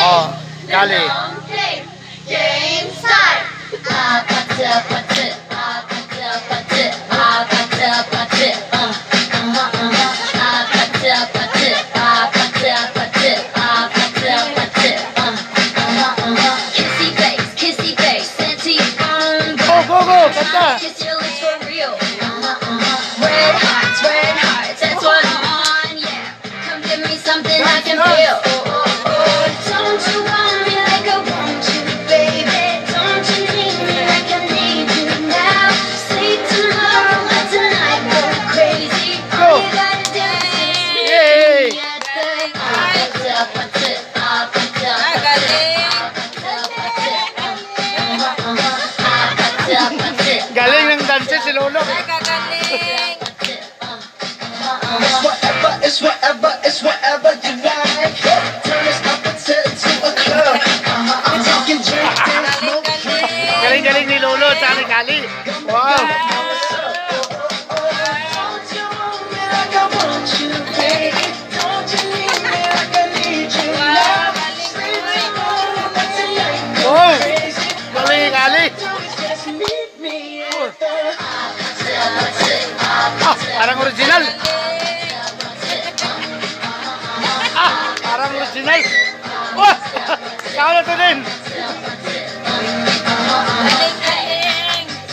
Oh, Kali. Game start. Kissy face, Senti on. Go, kanta. Kiss your lips for real. Red hearts, that's what I'm on. Yeah, come give me something I can feel. Don't you want me like I want you, baby? Don't you need me like I need you now? Sleep tomorrow, let tonight go crazy. All you gotta do is kiss me. Yay! Galing ng dances si Lolo. It's whatever you like. Turn us up to a club. I'm talking drink, dance, smoke. Galing ni Lolo at saka ni Kali. Wow. Don't you want me like I want you, baby? Don't you need me like I need you now? Sleep tomorrow, let tonight go Oh, crazy. galing ni Kali. Just meet me at the Parang original. Parang original. Oh, kaya na ito din.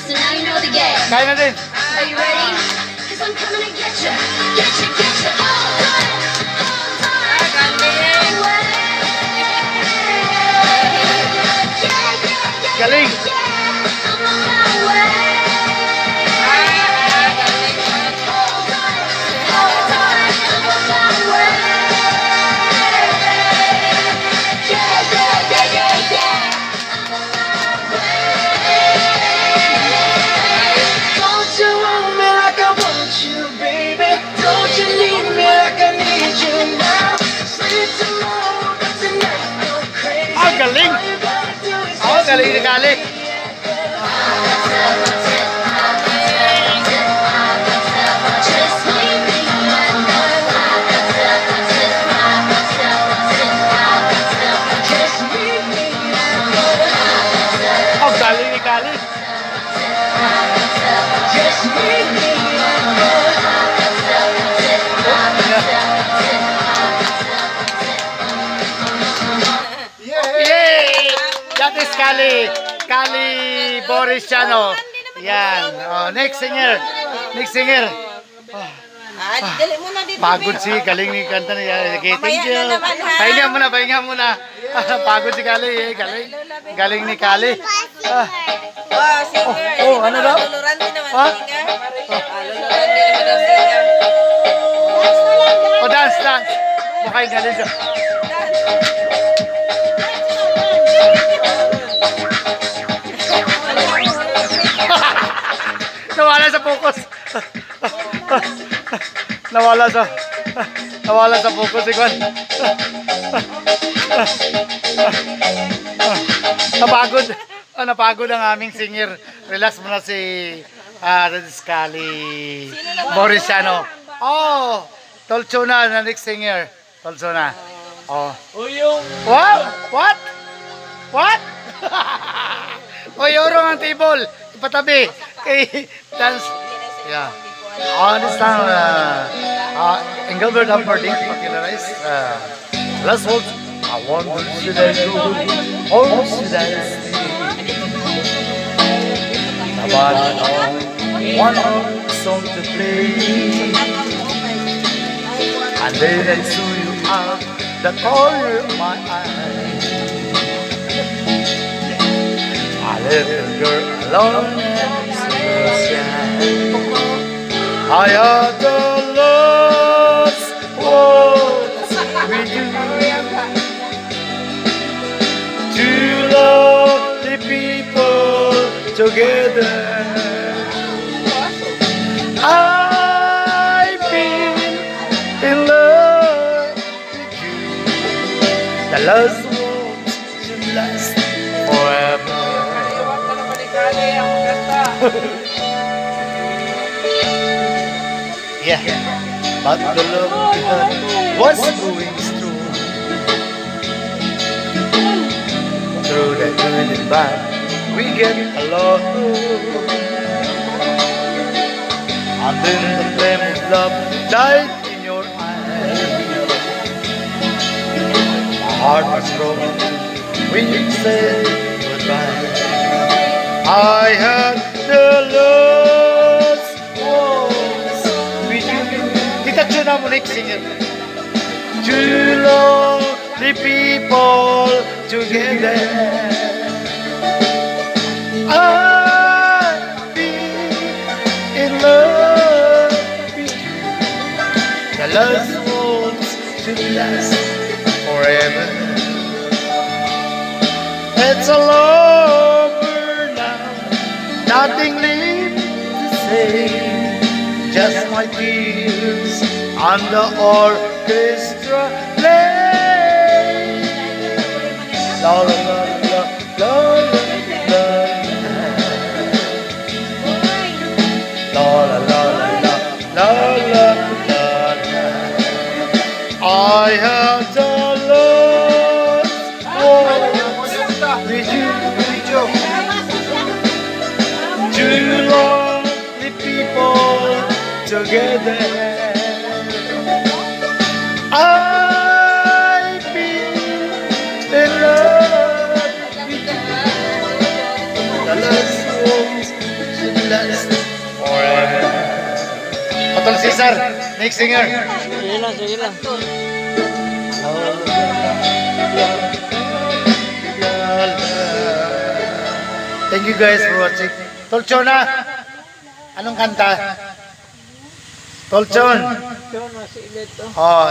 So now you know the game. Kaya na din. Are you ready? Cause I'm coming to get you. Get you all done. Galing. I'm on my way. Don't you want me like I want you, baby? Don't you need me like I need you now? Sleep tomorrow, but tonight go crazy. Ah, galing. All you gotta do is Oh, galing ni Kali. Just meet me just meet me. Oh, galing ni Kali. Just meet me. Yay! That is Kali. Kali Borisiano. Yan. Oh, next singer. Next singer. Dali mo na dito. Pagod si Galing ni kanta niya. Okay, thank you. Mamaya na naman, ha? Pahinga muna. Pagod si Kali. Galing. Galing ni Kali. Oh, singer. Oh, ano daw? Luluran din naman Ha? singer. Luluran din naman ang singer. Oh, dance. Mukhang galing siya. Nawala sa focus. Nawala sa focus si Kwan. Napagod ang aming singer. Relax muna si Kali Borisiano. Oh, Tolchona na next singer. Tolchona. Oh. Wow! What? Oy, yorong ang table. Ipatabi. Kay dance. Yeah. This time, Engelbert Humperdinck popularized last waltz. I wonder should I go or should I stay? Nobody one song to play. And then I saw you out the corner of my eye. A little girl alone and so sad. I had the lost words with you. Two lovely people together. I've been in love with you. The last words should last forever. Yeah, but the love we had was going strong. good and bad, we get along. And then the flame of love died in your eyes. My heart was broken when you said goodbye. I had the lost walls with you. Tita Chuna mo next singer. Two lonely people together. I've been in love with you. The last walls should last forever. It's all over now. Nothing left to say. Just my tears on the orchestra play. La la la la la la. La la la la la la la la. I have the lost walls with you. Two lonely people together. I've been in love with you. The last walls should last forever. Patol Cesar, next singer. Sige lang, sige lang. Thank you guys for watching. Tolchona, anong kanta? Tolchon. Oh,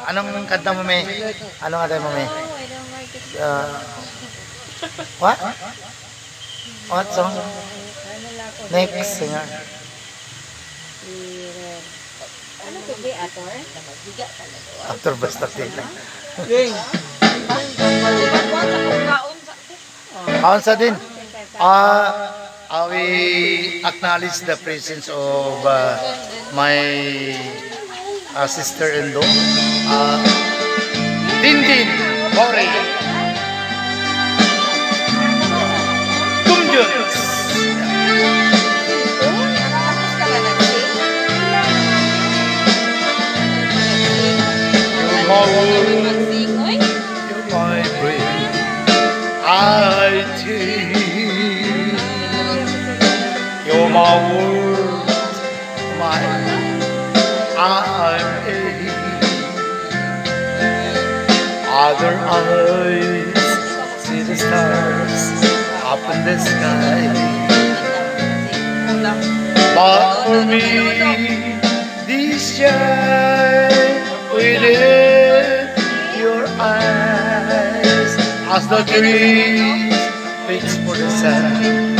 anong kanta mo, me? Anong kanta mo, me? What? What song? Next singer. Ano to be, Ator? Actor basta tila. Kaon sa din. We acknowledge the presence of my sister-in-law, Dindin Bori Tumjuns. You're my brain, I take. You're my world, my I'm a. Other eyes see the stars up in the sky, but for me, these shine within your eyes as the trees waits for the sun.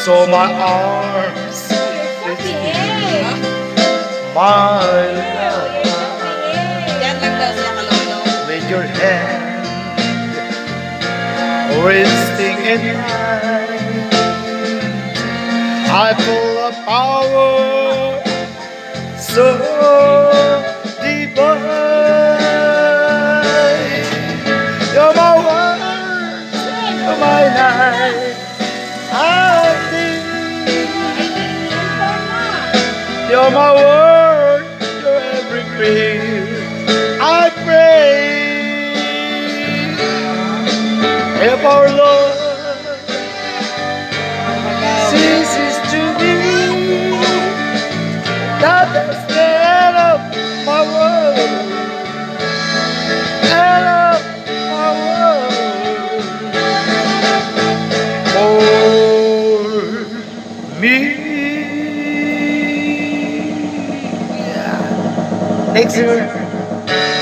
So my arms reach you, my love, with your hand resting in mine. I feel a power so divine. You're my world, you're my night. I think you're my world, you're everything. I pray if our Lord ceases to be, that is the end of my world, end of my world. For me. Yeah. Next year,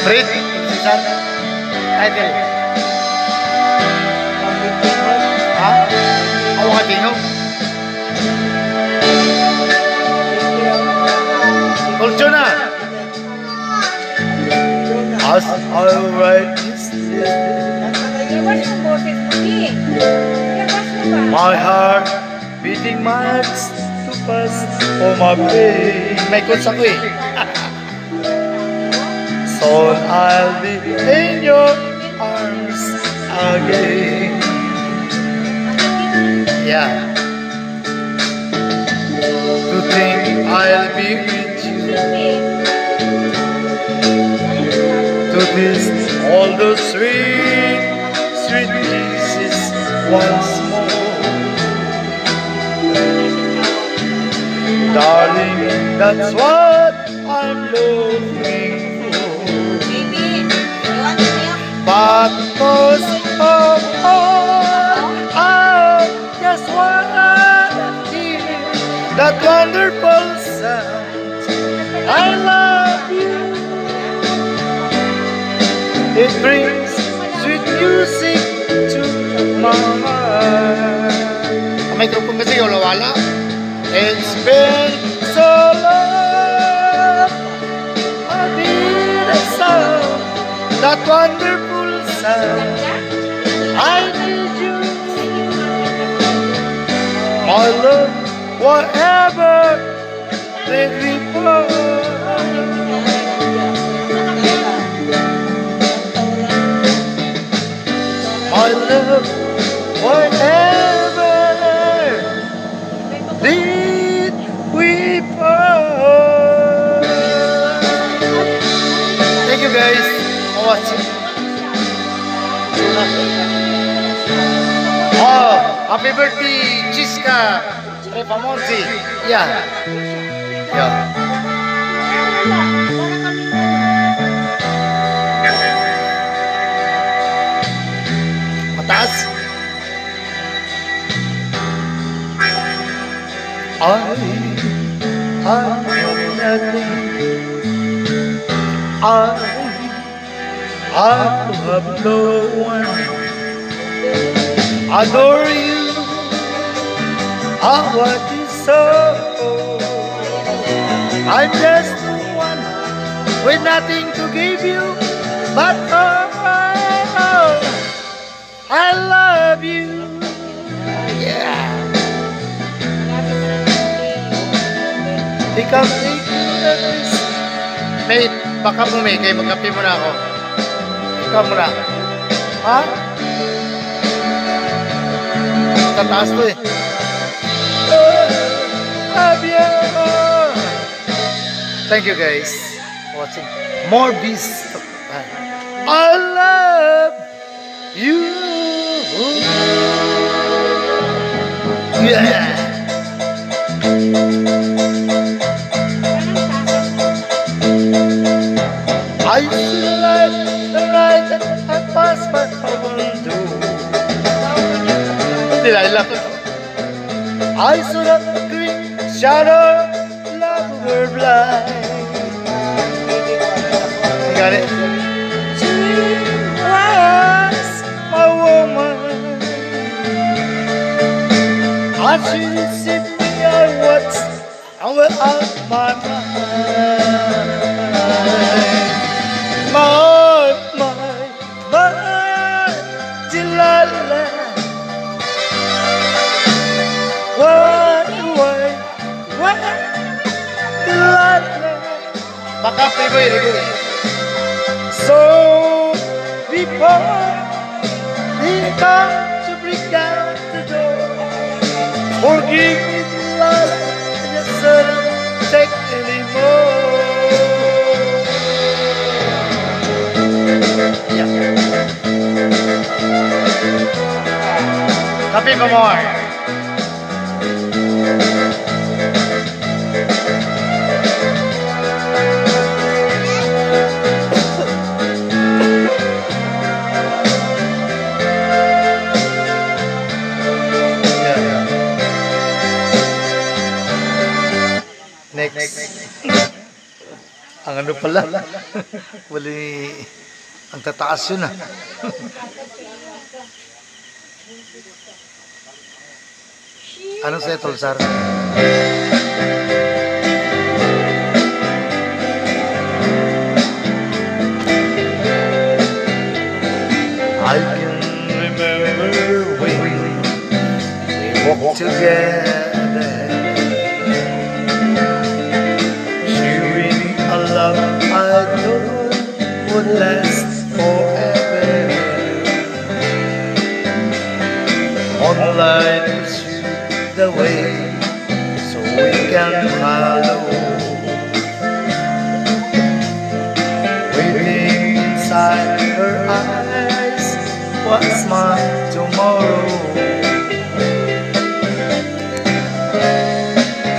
Fred, Cesar, title. Ha? Ako ka tingog? Tolchona! As I write this my heart beating miles to pass for my pain. May quotes ako eh. So soon I'll be in your arms again. Yeah. To think I'll be with you, to taste all the sweet, sweet kisses once more. Darling, that's what I'm looking for. But most of all, I just wanna hear that wonderful sound. I love you. It brings sweet music to my heart. Ang microphone kasi wala. It's been so long. I need a sound, that wonderful sound. I need you, my love, whatever may befall. My love, whatever did we part. Thank you guys for watching. Oh, happy birthday, Chiska Repamonti. Yeah. Mataas. I have nothing. I have no one. Adore you. I want you so. I'm just the one with nothing to give you, but oh, I love you. Yeah. Ikaw, may baka mo may, kayo magkape muna ako. Ikaw muna. Ha? Tataas to eh. Thank you guys for watching more beasts. I love you. Yeah. I feel like the night that I pass by window. Did I laugh? I saw that green shadow, love were blind. You got it? She was my woman. I should sit me I was out my mind. My Delilah. What Delilah. Baka playboy. So before he comes to break down the door, forgive me Delilah, I just couldn't take anymore. Happy more. Next. Ang ano pala? Wali ang tataas yun ah. Ano sa'yo, Tolsar? I can remember when we walked together, sharing a love I know what's my tomorrow?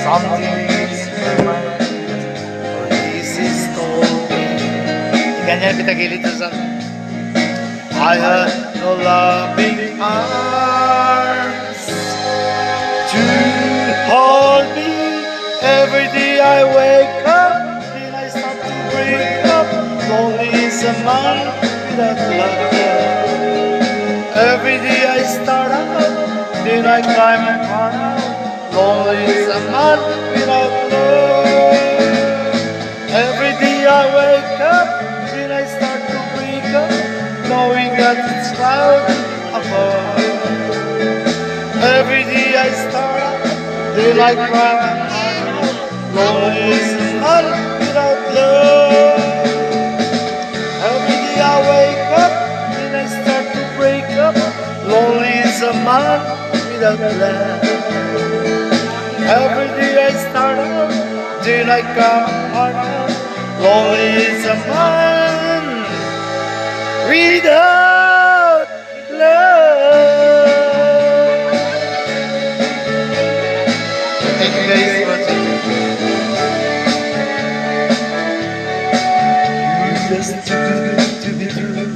Something is mine, or this is talking. Ganyan pitagilid sa I had no loving arms to hold me. Every day I wake up, then I start to break up. Lonely is a man without love. Every day I start out, then I climb and climb out. Lonely is a man without love. Every day I wake up, then I start to break up, knowing that it's cloudy above. Every day I start out, then I climb and climb out. Lonely is a man without love. Every day I wake up, then I start to break up. Lonely is a man without love. Every day I start out, then I come out. Lonely is a man without love. Thank you guys for watching. You just too good to be true.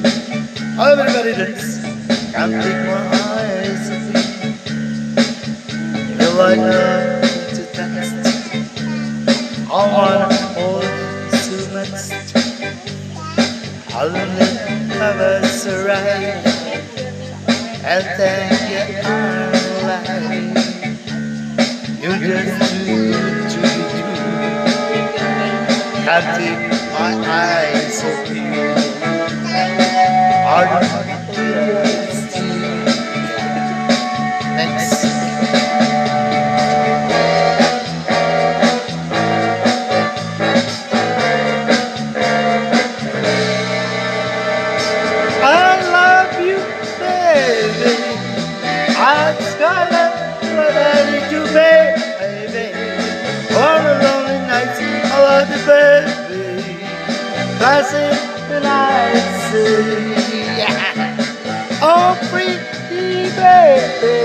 Everybody dance. Can't take my eyes off you. Feel like nothing to text. I wanna hold you so much. I'll never survive and thank you I'm alive. You just too good to be true. Can't take my eyes off you. Are you next? I love you, baby. I'm scarlet, but I need you, baby. All the lonely nights, I love you, baby. Classic when I say, yeah. Oh, pretty baby.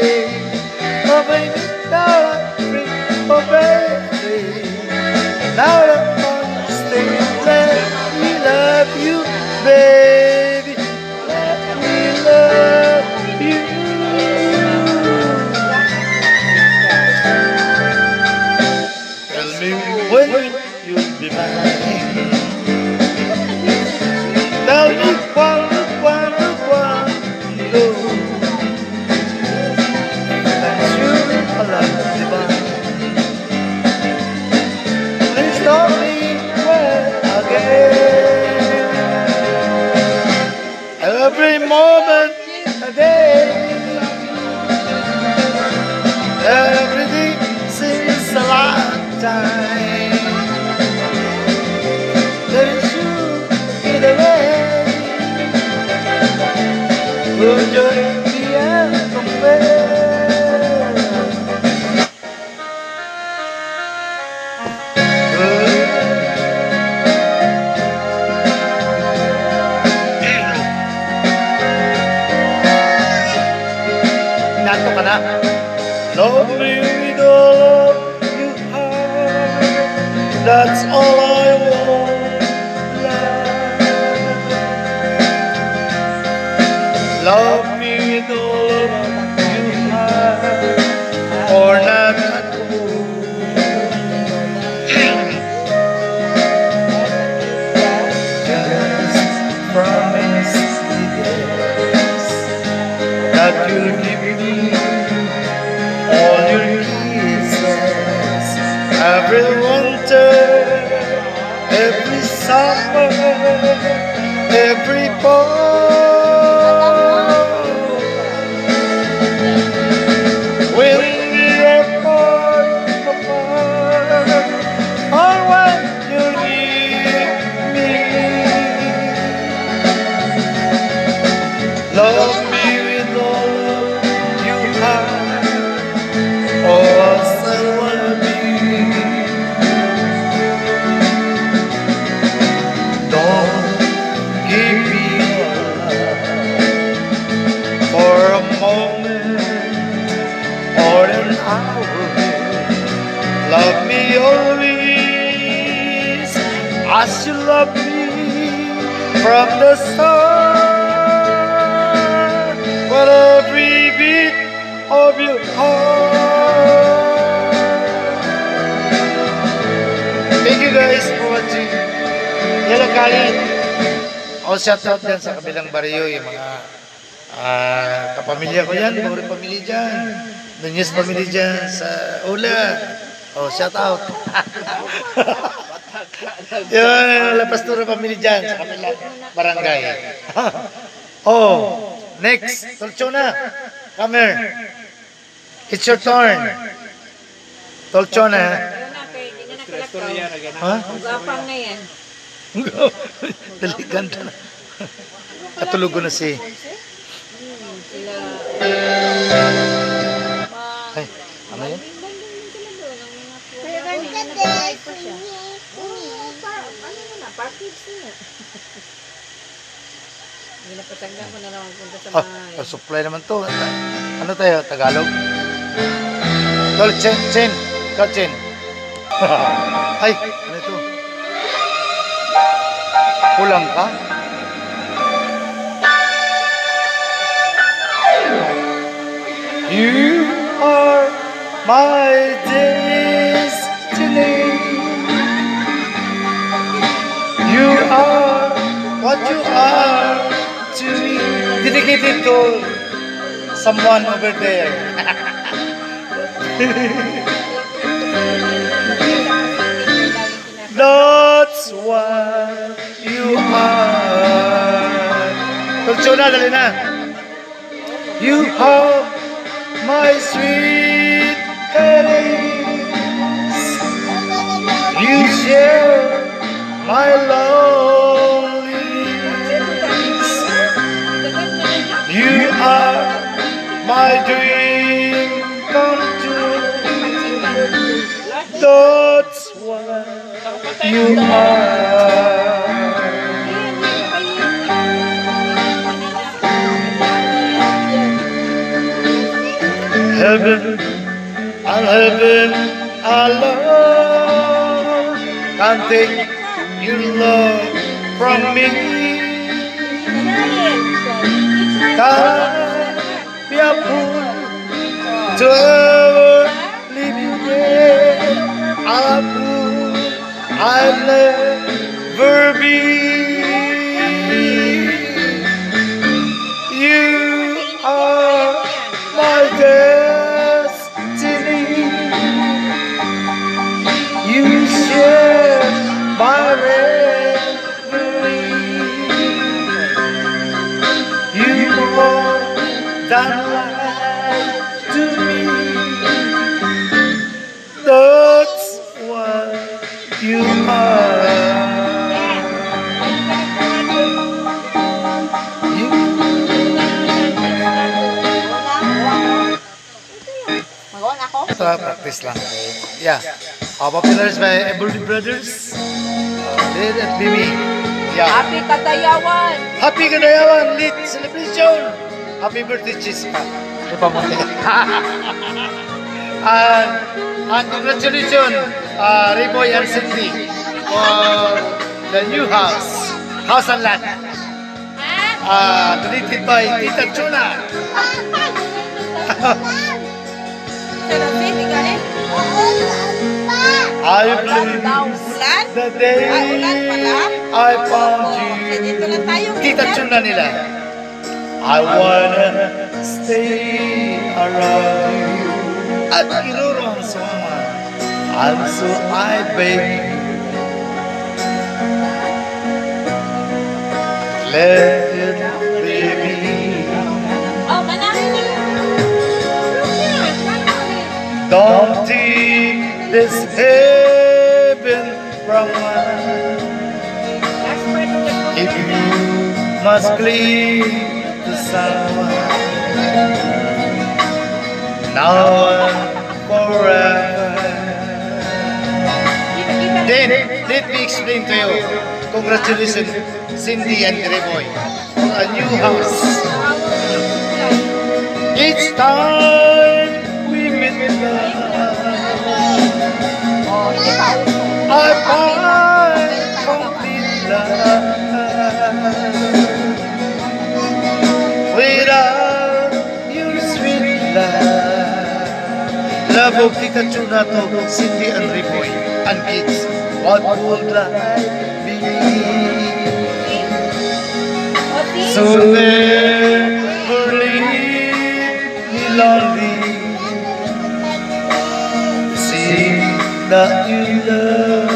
Oh, baby, now I'm free, oh, baby. Now I'm gonna stay, let me love you, baby. Let me love you. Tell me when you'll be mine. Tell me quando, no. That you are like divine. Please don't leave me again. Every moment a day, everything seems a lifetime. There's you in the rain. Would you be able to Nato ka na. Love me with all you have. That's all I want. Love me with all you have, or not at all. Just promise me this, that you'll give me all your kisses every winter, every summer, every fall. When we are apart, or when you need me, love me with all you have, or else I wanna be. Don't give me your love. you love me from the start, but every beat of your heart. Thank you guys for watching. Hello Kali. Shout out dyan sa kabilang baryo, yung mga kapamilya ko yan, mga pamilya dyan. Nanyos pamilya dyan sa Ula. Shout out. Yung La Pastora pamilya dyan sa kabilang barangay. Next, Tolchona. Come here. It's your turn. Tolchona. Ha? Gapang na yan. Dali, ganda na. Katulog ko na si... Ay, ano yun? Pinapatanggan ko na lang punta sa bahay. Supply naman to. Ano tayo? Tagalog? Tol, Chen. Ikaw, Chen. Ay, ano ito? Pulang ka? You are my destiny. You are what you are to me. Dedicated to someone over there. That's what you are. Tolchona, dali na. You have my sweet caress. You share my loneliness. You are my dream come true. That's what you are. Heaven, alone can't take your love from me. Can't be a fool to ever leave you there. A fool I'll never be. You are my destiny. You share my reverie. You more than life to me. That's what you are. Practice lang. Yeah. Popularized by Everly Brothers. Let it be me. Yeah. Happy Kadayawan! Happy Kadayawan Lit Celebration. Happy birthday, Chispa. Ipamunti. And congratulations, Riboy and Cindy, for the new house. House and lot. Donated by Tita Chuna. I believe the day I found you. Tita Chuna nila. I wanna stay around you. At irurong someone. And so I beg you. Let it be me. Don't take this heaven from us. If you must cling to someone, now and forever. Then, let me explain to you. Congratulations, Cindy and Reboy, on a new house. Each time we meet love, I find complete behalf of Tita Chunato, Cindy and Riboy, and kids, what would life be? So never leave me lonely. See that you love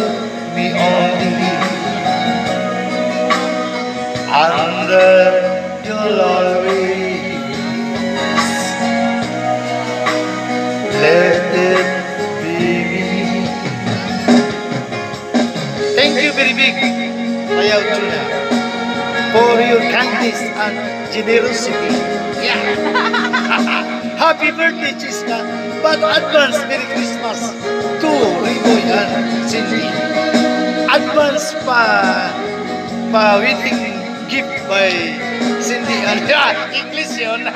me only, and that you'll always let it be. Thank you very big, Mayaw Tuna, for your kindness and generosity. Yeah. Happy birthday, Chiska. But advance Merry Christmas to Riboy and Cindy. Advance wedding gift by Cindy and English yun.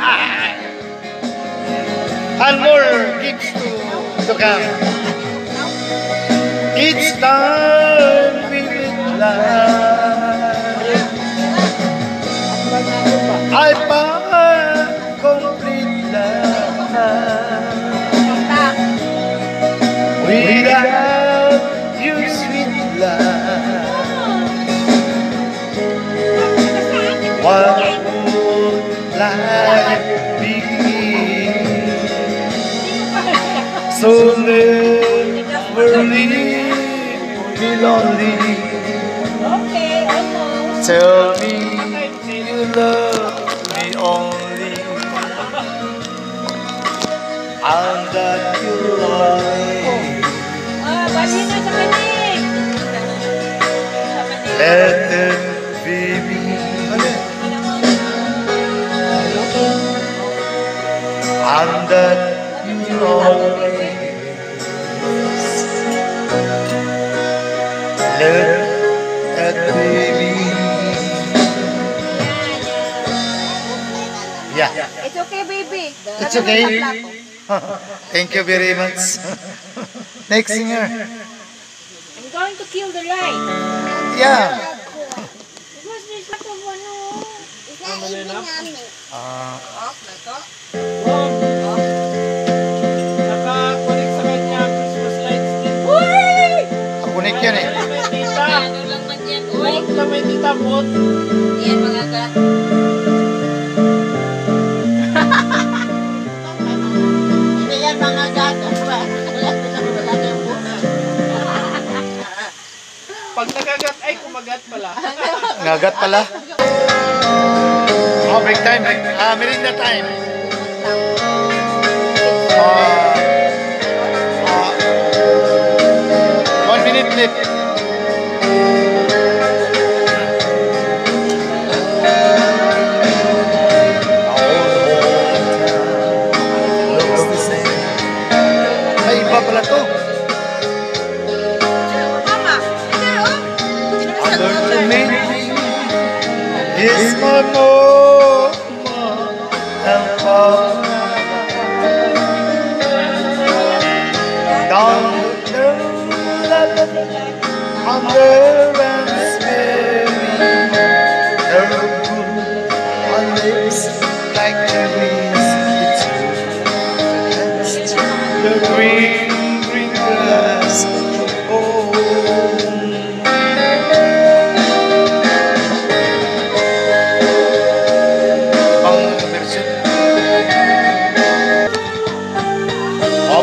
And more gifts to come. Each time we meet life, I find complete love. Without your sweet love, what would life be? So never leave me lonely. Okay, almost. Tell me you love me only, and that you always Bali na sa kanig. let it be me. And that you always let it be me. Yeah, It's okay, baby. it's okay. Thank you very much. Next singer. I'm going to kill the light. Yeah. Because there's lot of Naka-connect sa kanya Christmas lights din. Connect yan eh. May tita. Ano lang man yan, uy. Bot na may tita, bot. Yan mga ka. Hindi yan mga gato. Pag nagagat ay kumagat pala. Ngagat pala. Oh, break time. Merinda time. 1 minute left. Looks the same. Ay, iba pala to. Underneath is my mama and papa. Down the under and smelling, they're good on lips like cherries. It's good. The green grass. Oh.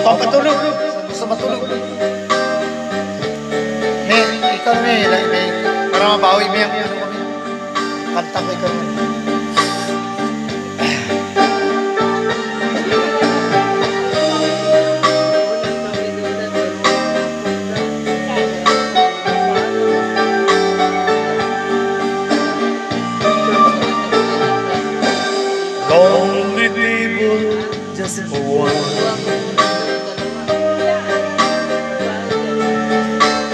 Papatulog. Gusto matulog. Ikaw may para mabawi mo yung ano kami. Kanta ko ikaw. Lonely table just for one.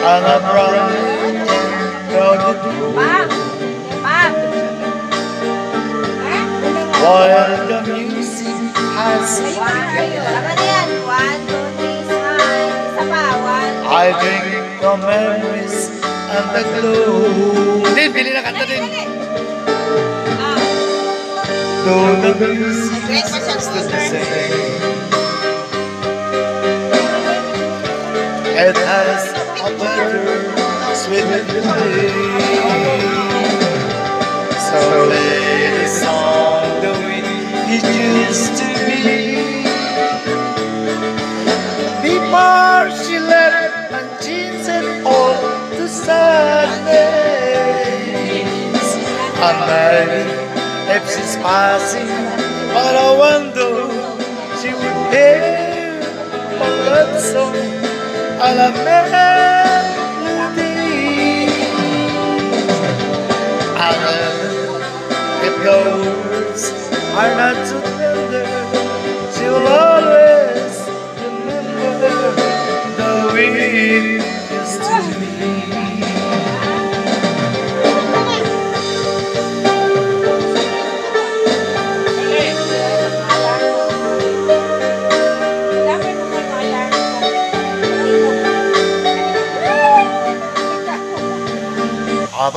And a bright and crowded room, while the music has begun. I drink the memories and the glow. Din, pili na kanta din. Though the music is still the same, It has a better sweet taste. So play the song the way it used to be. Before she left and changed it all to sadness. And maybe if she's passing, but I wonder she would hear a love song and a melody. And if the words are not so tender, she will always remember the way it used to be.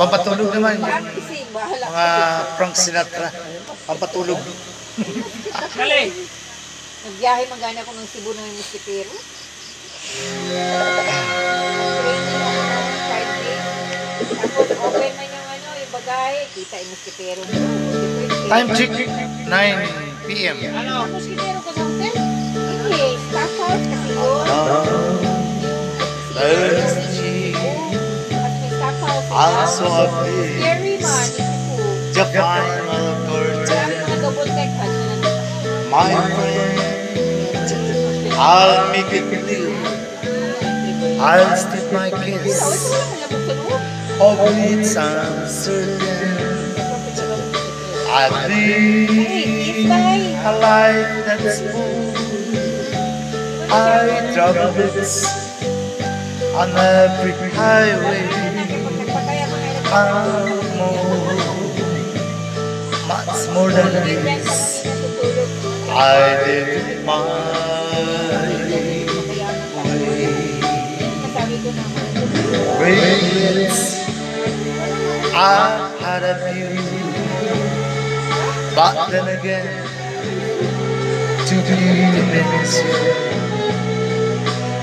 Pampatulog naman yung mga Frank Sinatra. Pampatulog. Nagbiyahe magana ko ng Cebu ng Mosquitero. Tapos open man yung yung bagahe, kita yung Mosquitero. Time check, 9 p.m. Mosquitero ka sa hotel? Hindi, staff house kasi yun. Let's also a Scary man, the final curtain. My friend, I'll make it clear. I'll stick my kiss. Of it's uncertain. I live a life that's full. I travel this on every highway. Much more than this, I did it my way. Regrets, I had a few, but then again, to be you,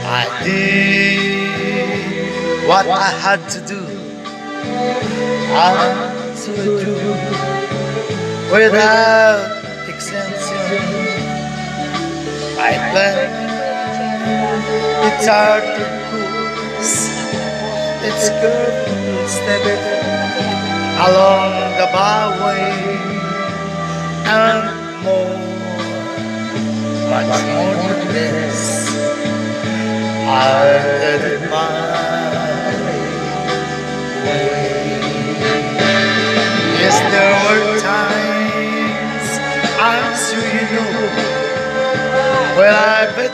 I did what I had to do. I'm so true, without exemption. I plan, it's hard to cruise, it's curved step along the byway, and more, much more than this, I did it my way. Yes, there were times, I'm sure you know, when I bet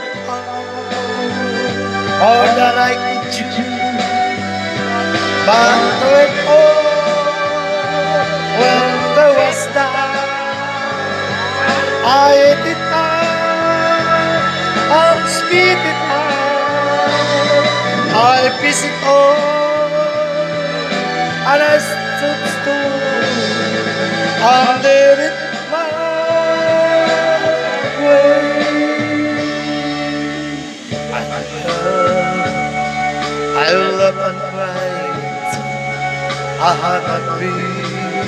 more than I could chew. But through it all, when there was that, I ate it up, I'll speed it up, I piece it all, and I stood still. I did it my way. I love and cried. I had a dream,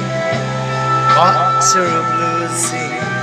much of losing.